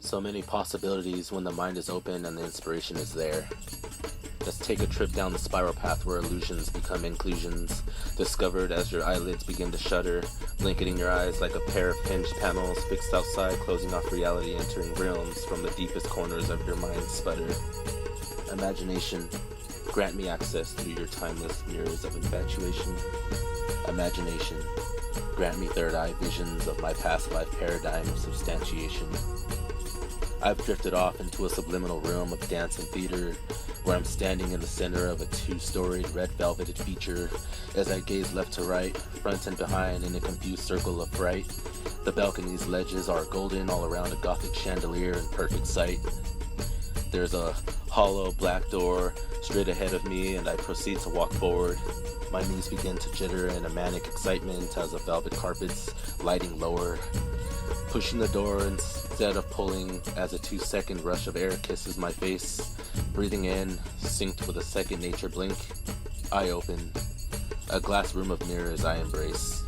So many possibilities when the mind is open and the inspiration is there. Let's take a trip down the spiral path where illusions become inclusions, discovered as your eyelids begin to shudder, blinking your eyes like a pair of hinged panels fixed outside, closing off reality, entering realms from the deepest corners of your mind's sputter. Imagination, grant me access through your timeless mirrors of infatuation. Imagination, grant me third eye visions of my past life paradigm of substantiation. I've drifted off into a subliminal realm of dance and theater, where I'm standing in the center of a two-storied red velveted feature as I gaze left to right, front and behind in a confused circle of fright. The balconies' ledges are golden all around a Gothic chandelier in perfect sight. There's a hollow black door straight ahead of me, and I proceed to walk forward. My knees begin to jitter in a manic excitement as the velvet carpets lighting lower. Pushing the door instead of pulling as a 2-second rush of air kisses my face. Breathing in, synced with a second nature blink. I open. A glass room of mirrors I embrace.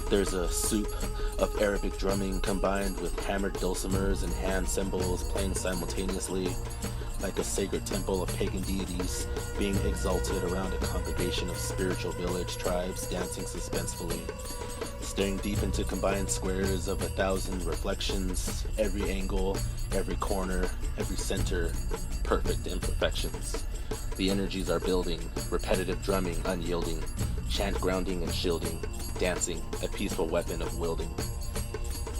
There's a soup of Arabic drumming combined with hammered dulcimers and hand cymbals playing simultaneously, like a sacred temple of pagan deities being exalted around a congregation of spiritual village tribes dancing suspensefully, staring deep into combined squares of 1,000 reflections, every angle, every corner, every center, perfect imperfections. The energies are building, repetitive drumming unyielding, chant grounding and shielding, dancing, a peaceful weapon of wielding.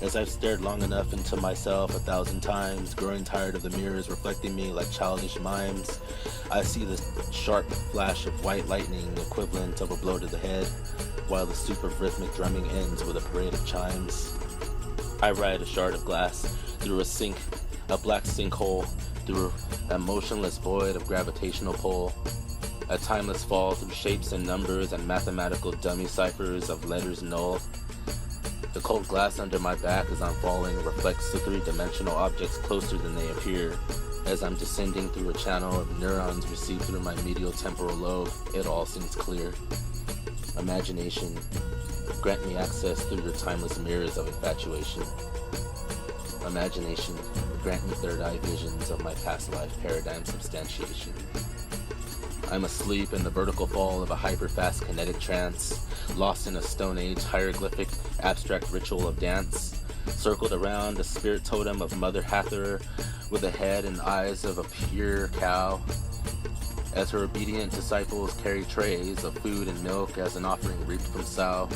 As I've stared long enough into myself 1,000 times, growing tired of the mirrors reflecting me like childish mimes, I see the sharp flash of white lightning equivalent of a blow to the head, while the soup of rhythmic drumming ends with a parade of chimes. I ride a shard of glass through a black sinkhole, through a motionless void of gravitational pull, a timeless fall through shapes and numbers and mathematical dummy ciphers of letters null. The cold glass under my back as I'm falling reflects the three-dimensional objects closer than they appear. As I'm descending through a channel of neurons received through my medial temporal lobe, it all seems clear. Imagination, grant me access through your timeless mirrors of infatuation. Imagination, grant me third eye visions of my past life paradigm substantiation. I'm asleep in the vertical fall of a hyper-fast kinetic trance, lost in a Stone Age hieroglyphic abstract ritual of dance, circled around a spirit totem of Mother Hathor with the head and eyes of a pure cow, as her obedient disciples carry trays of food and milk as an offering reaped from sow.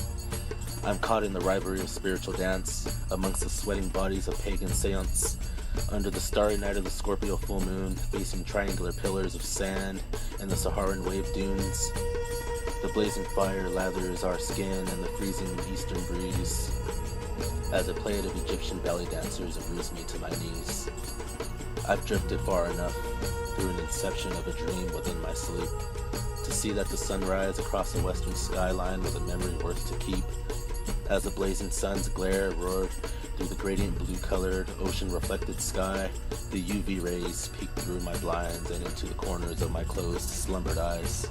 I'm caught in the rivalry of spiritual dance, amongst the sweating bodies of pagan seance, under the starry night of the Scorpio full moon, facing triangular pillars of sand and the Saharan wave dunes. The blazing fire lathers our skin in the freezing eastern breeze, as a play of Egyptian belly dancers immerse me to my knees. I've drifted far enough, through an inception of a dream within my sleep, to see that the sunrise across the western skyline was a memory worth to keep, as the blazing sun's glare roared through the gradient blue-colored, ocean-reflected sky. The UV rays peeked through my blinds and into the corners of my closed, slumbered eyes.